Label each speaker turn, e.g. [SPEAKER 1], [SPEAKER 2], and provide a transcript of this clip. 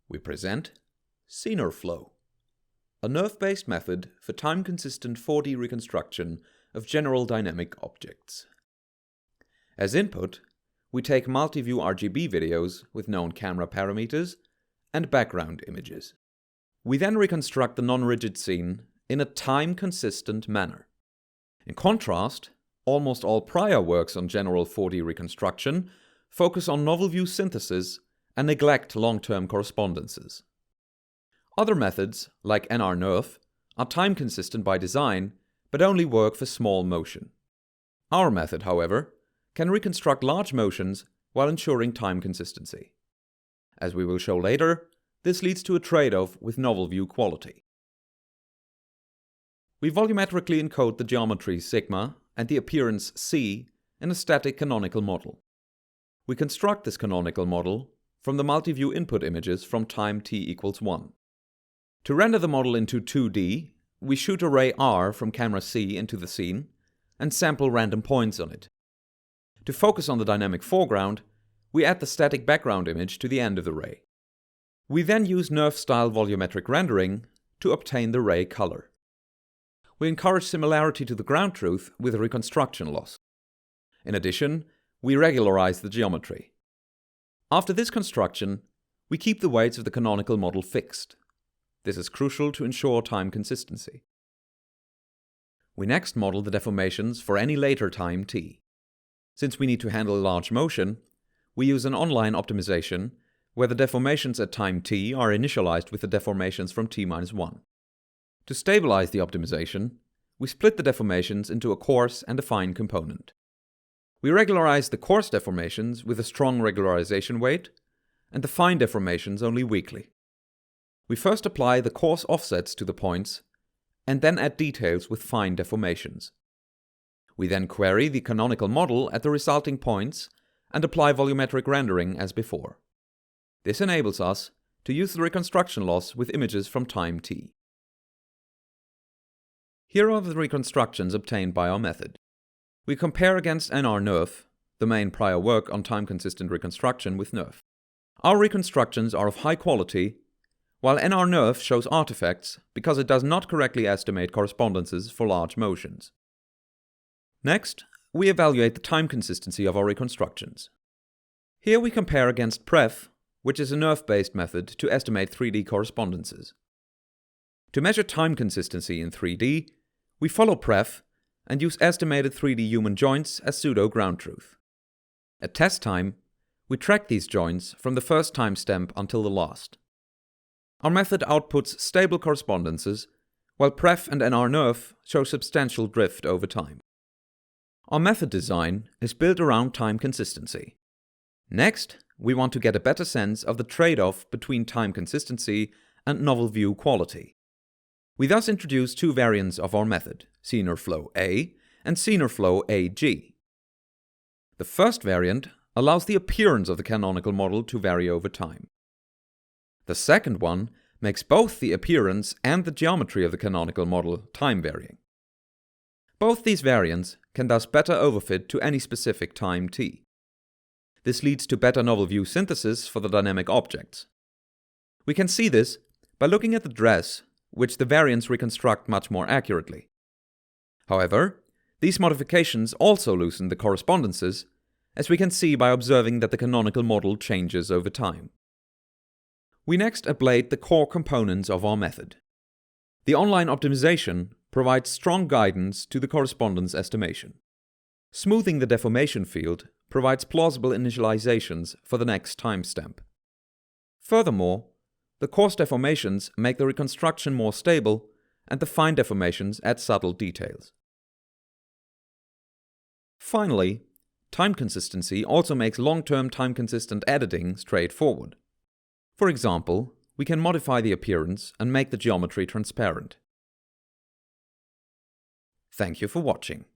[SPEAKER 1] we present SceNeRFlow, a NeRF-based method for time-consistent 4D reconstruction of general dynamic objects. As input, we take multi-view RGB videos with known camera parameters and background images. We then reconstruct the non-rigid scene in a time-consistent manner. In contrast, almost all prior works on general 4D reconstruction focus on novel view synthesis and neglect long-term correspondences. Other methods, like SceNeRFlow, are time-consistent by design, but only work for small motion. Our method, however, can reconstruct large motions while ensuring time consistency. As we will show later, this leads to a trade-off with novel view quality. We volumetrically encode the geometry sigma and the appearance C in a static canonical model. We construct this canonical model from the multi-view input images from time t=1. To render the model into 2D, we shoot a ray R from camera C into the scene and sample random points on it. To focus on the dynamic foreground, we add the static background image to the end of the ray. We then use NeRF-style volumetric rendering to obtain the ray color. We encourage similarity to the ground truth with a reconstruction loss. In addition, we regularize the geometry. After this construction, we keep the weights of the canonical model fixed. This is crucial to ensure time consistency. We next model the deformations for any later time t. Since we need to handle large motion, we use an online optimization where the deformations at time t are initialized with the deformations from t-1. To stabilize the optimization, we split the deformations into a coarse and a fine component. We regularize the coarse deformations with a strong regularization weight, and the fine deformations only weakly. We first apply the coarse offsets to the points, and then add details with fine deformations. We then query the canonical model at the resulting points and apply volumetric rendering as before. This enables us to use the reconstruction loss with images from time t. Here are the reconstructions obtained by our method. We compare against SceNeRFlow, the main prior work on time-consistent reconstruction with NeRF. Our reconstructions are of high quality, while SceNeRFlow shows artifacts because it does not correctly estimate correspondences for large motions. Next, we evaluate the time consistency of our reconstructions. Here we compare against PREF, which is a NeRF-based method to estimate 3D correspondences. To measure time consistency in 3D, we follow PREF and use estimated 3D human joints as pseudo-ground truth. At test time, we track these joints from the first timestamp until the last. Our method outputs stable correspondences, while PREF and SceNeRFlow show substantial drift over time. Our method design is built around time consistency. Next, we want to get a better sense of the trade-off between time consistency and novel view quality. We thus introduce two variants of our method, SceNeRFlow A and SceNeRFlow AG. The first variant allows the appearance of the canonical model to vary over time. The second one makes both the appearance and the geometry of the canonical model time-varying. Both these variants can thus better overfit to any specific time t. This leads to better novel view synthesis for the dynamic objects. We can see this by looking at the dress, which the variants reconstruct much more accurately. However, these modifications also loosen the correspondences, as we can see by observing that the canonical model changes over time. We next ablate the core components of our method. The online optimization provides strong guidance to the correspondence estimation. Smoothing the deformation field provides plausible initializations for the next timestamp. Furthermore, the coarse deformations make the reconstruction more stable, and the fine deformations add subtle details. Finally, time consistency also makes long-term time-consistent editing straightforward. For example, we can modify the appearance and make the geometry transparent. Thank you for watching.